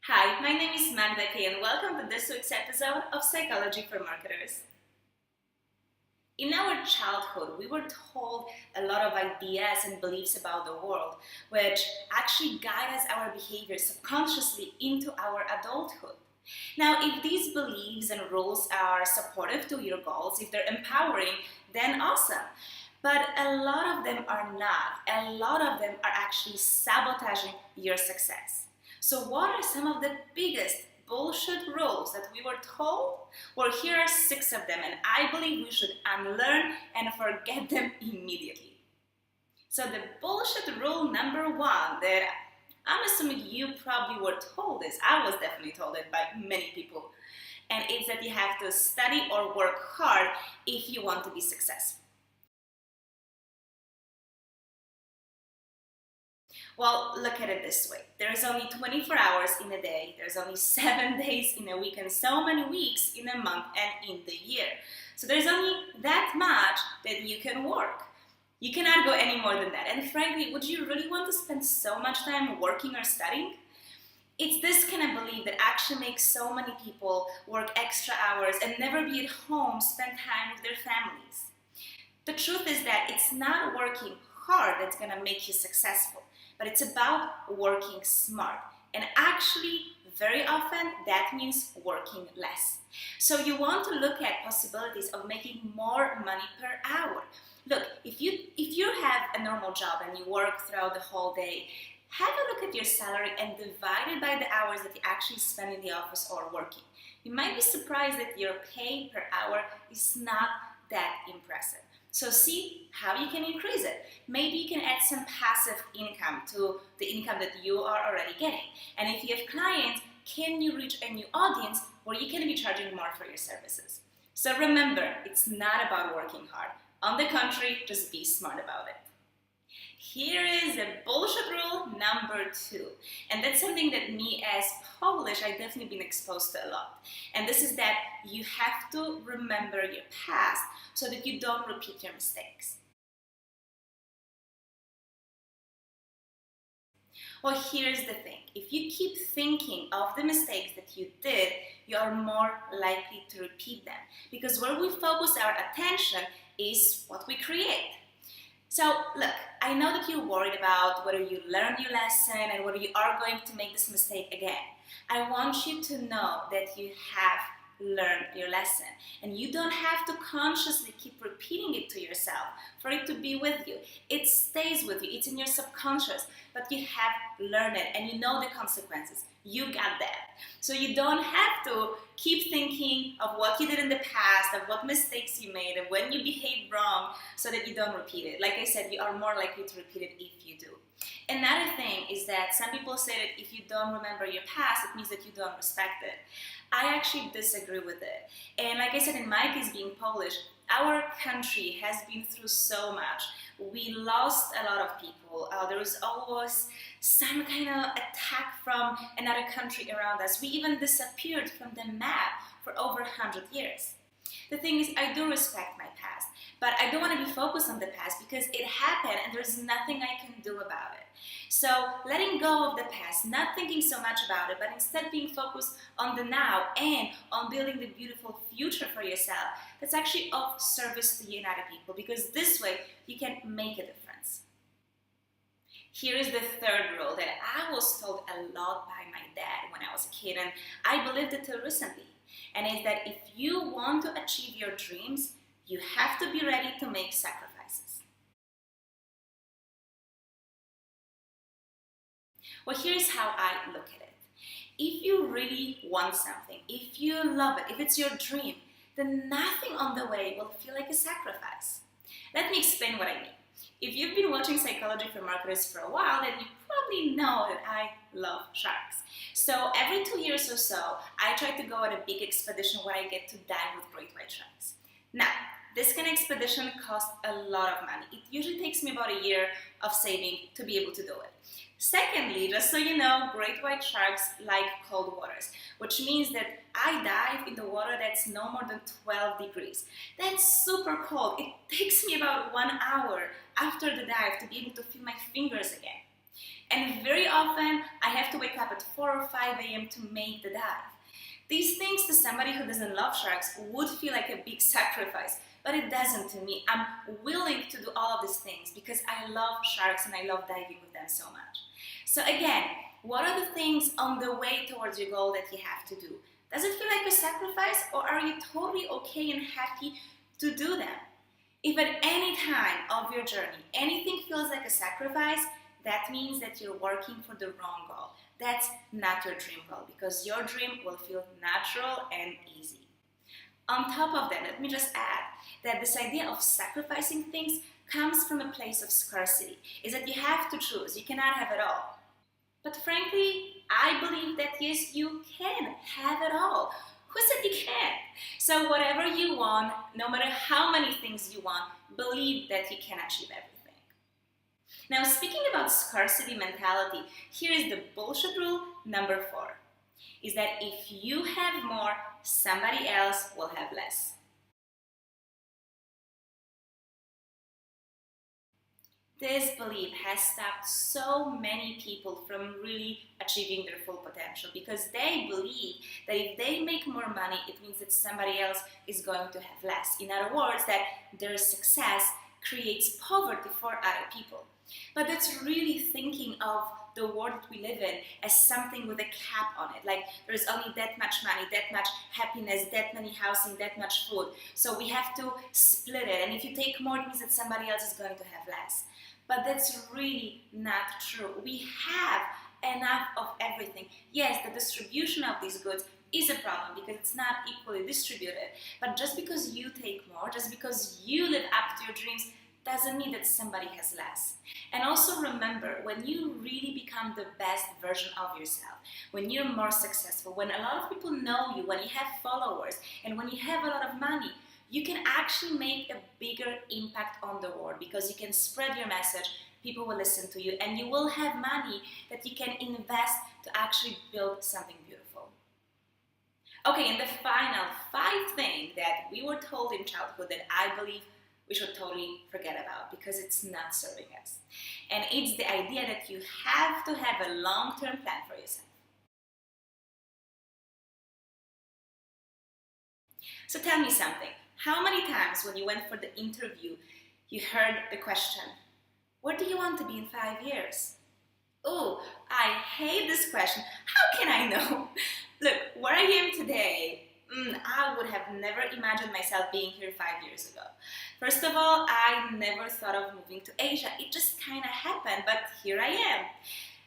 Hi, my name is Magda and welcome to this week's episode of Psychology for Marketers. In our childhood, we were told a lot of ideas and beliefs about the world, which actually guide us our behavior subconsciously into our adulthood. Now, if these beliefs and rules are supportive to your goals, if they're empowering, then awesome. But a lot of them are not. A lot of them are actually sabotaging your success. So what are some of the biggest bullshit rules that we were told? Well, here are 6 of them, and I believe we should unlearn and forget them immediately. So the bullshit rule number 1 that I'm assuming you probably were told this, I was definitely told it by many people, and it's that you have to study or work hard if you want to be successful. Well, look at it this way. There's only 24 hours in a day, there's only 7 days in a week, and so many weeks in a month and in the year. So there's only that much that you can work. You cannot go any more than that. And frankly, would you really want to spend so much time working or studying? It's this kind of belief that actually makes so many people work extra hours and never be at home, spend time with their families. The truth is that it's not working hard that's going to make you successful, but it's about working smart. And actually, very often, that means working less. So you want to look at possibilities of making more money per hour. Look, if you have a normal job and you work throughout the whole day, have a look at your salary and divide it by the hours that you actually spend in the office or working. You might be surprised that your pay per hour is not that impressive. So see how you can increase it. Maybe you can add some passive income to the income that you are already getting. And if you have clients, can you reach a new audience where you can be charging more for your services? So remember, it's not about working hard. On the contrary, just be smart about it. Here is the bullshit rule number 2. And that's something that me as Polish, I've definitely been exposed to a lot. And this is that you have to remember your past so that you don't repeat your mistakes. Well, here's the thing. If you keep thinking of the mistakes that you did, you are more likely to repeat them. Because where we focus our attention is what we create. So look, I know that you're worried about whether you learned your lesson and whether you are going to make this mistake again. I want you to know that you have learned your lesson and you don't have to consciously keep repeating it to yourself for it to be with you. It stays with you, it's in your subconscious, but you have learned it and you know the consequences. You got that. So you don't have to keep thinking of what you did in the past, of what mistakes you made, of when you behaved wrong so that you don't repeat it. Like I said, you are more likely to repeat it if you do. Another thing is that some people say that if you don't remember your past, it means that you don't respect it. I actually disagree with it. And like I said, in my case being Polish, our country has been through so much. We lost a lot of people. There was always some kind of attack from another country around us. We even disappeared from the map for over 100 years. The thing is, I do respect my past, but I don't want to be focused on the past because it happened and there's nothing I can do about it. So letting go of the past, not thinking so much about it, but instead being focused on the now and on building the beautiful future for yourself, that's actually of service to you and other people, because this way you can make a difference. Here is the third rule that I was told a lot by my dad when I was a kid, and I believed it till recently. And it's that if you want to achieve your dreams, you have to be ready to make sacrifices. Well, here's how I look at it. If you really want something, if you love it, if it's your dream, then nothing on the way will feel like a sacrifice. Let me explain what I mean. If you've been watching Psychology for Marketers for a while, then you probably know that I love sharks. So every 2 years or so, I try to go on a big expedition where I get to dive with great white sharks. Now, this kind of expedition costs a lot of money. It usually takes me about a year of saving to be able to do it. Secondly, just so you know, great white sharks like cold waters, which means that I dive in the water that's no more than 12 degrees. That's super cold. It takes me about 1 hour after the dive to be able to feel my fingers again. And very often, I have to wake up at 4 or 5 a.m. to make the dive. These things to somebody who doesn't love sharks would feel like a big sacrifice, but it doesn't to me. I'm willing to do all of these things because I love sharks and I love diving with them so much. So again, what are the things on the way towards your goal that you have to do? Does it feel like a sacrifice, or are you totally okay and happy to do them? If at any time of your journey anything feels like a sacrifice, that means that you're working for the wrong goal. That's not your dream goal, because your dream will feel natural and easy. On top of that, let me just add that this idea of sacrificing things comes from a place of scarcity, is that you have to choose, you cannot have it all. But frankly, I believe that yes, you can have it all. Who said you can't? So whatever you want, no matter how many things you want, believe that you can achieve everything. Now, speaking about scarcity mentality, here is the bullshit rule number 4, is that if you have more, somebody else will have less. This belief has stopped so many people from really achieving their full potential, because they believe that if they make more money, it means that somebody else is going to have less. In other words, that their success creates poverty for other people. But that's really thinking of the world that we live in as something with a cap on it. Like there's only that much money, that much happiness, that many housing, that much food. So we have to split it. And if you take more, it means that somebody else is going to have less. But that's really not true. We have enough of everything. Yes, the distribution of these goods is a problem because it's not equally distributed. But just because you take more, just because you live up to your dreams, doesn't mean that somebody has less. And also remember, when you really become the best version of yourself, when you're more successful, when a lot of people know you, when you have followers, and when you have a lot of money, you can actually make a bigger impact on the world because you can spread your message, people will listen to you, and you will have money that you can invest to actually build something beautiful. Okay, and the final 5 things that we were told in childhood that I believe we should totally forget about because it's not serving us. And it's the idea that you have to have a long-term plan for yourself. So tell me something. How many times when you went for the interview, you heard the question, what do you want to be in 5 years? Oh, I hate this question. How can I know? Look, where I am today, I would have never imagined myself being here 5 years ago. First of all, I never thought of moving to Asia. It just kind of happened, but here I am.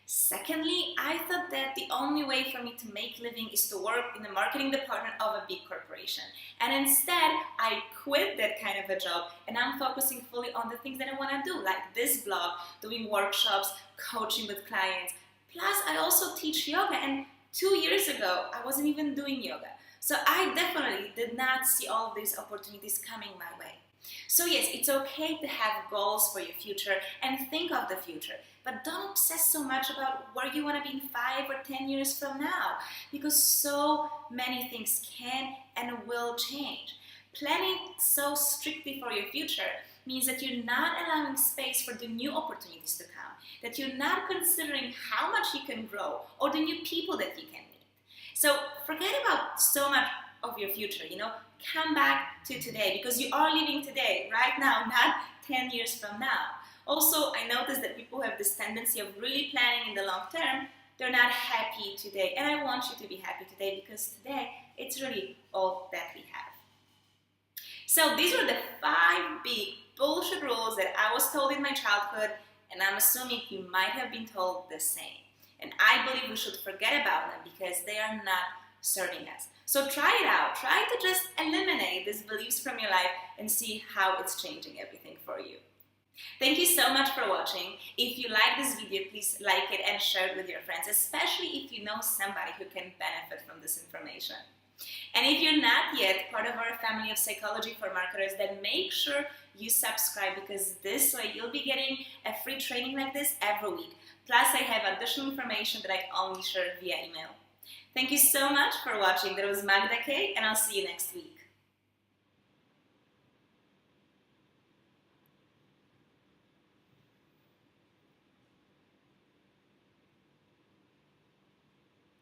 Secondly, I thought that the only way for me to make a living is to work in the marketing department of a big corporation. And instead, I quit that kind of a job and I'm focusing fully on the things that I want to do, like this blog, doing workshops, coaching with clients. Plus, I also teach yoga, and 2 years ago, I wasn't even doing yoga. So I definitely did not see all of these opportunities coming my way. So yes, it's okay to have goals for your future and think of the future, but don't obsess so much about where you want to be in 5 or 10 years from now, because so many things can and will change. Planning so strictly for your future means that you're not allowing space for the new opportunities to come, that you're not considering how much you can grow or the new people that you can meet. So forget about so much of your future, come back to today, because you are living today, right now, not 10 years from now. Also, I noticed that people have this tendency of really planning in the long term. They're not happy today, and I want you to be happy today, because today, it's really all that we have. So these are the 5 big bullshit rules that I was told in my childhood, and I'm assuming you might have been told the same. And I believe we should forget about them because they are not serving us. So try it out. Try to just eliminate these beliefs from your life and see how it's changing everything for you. Thank you so much for watching. If you like this video, please like it and share it with your friends, especially if you know somebody who can benefit from this information. And if you're not yet part of our family of psychology for marketers, then make sure you subscribe, because this way you'll be getting a free training like this every week. Plus, I have additional information that I only share via email. Thank you so much for watching. That was Magda K, and I'll see you next week.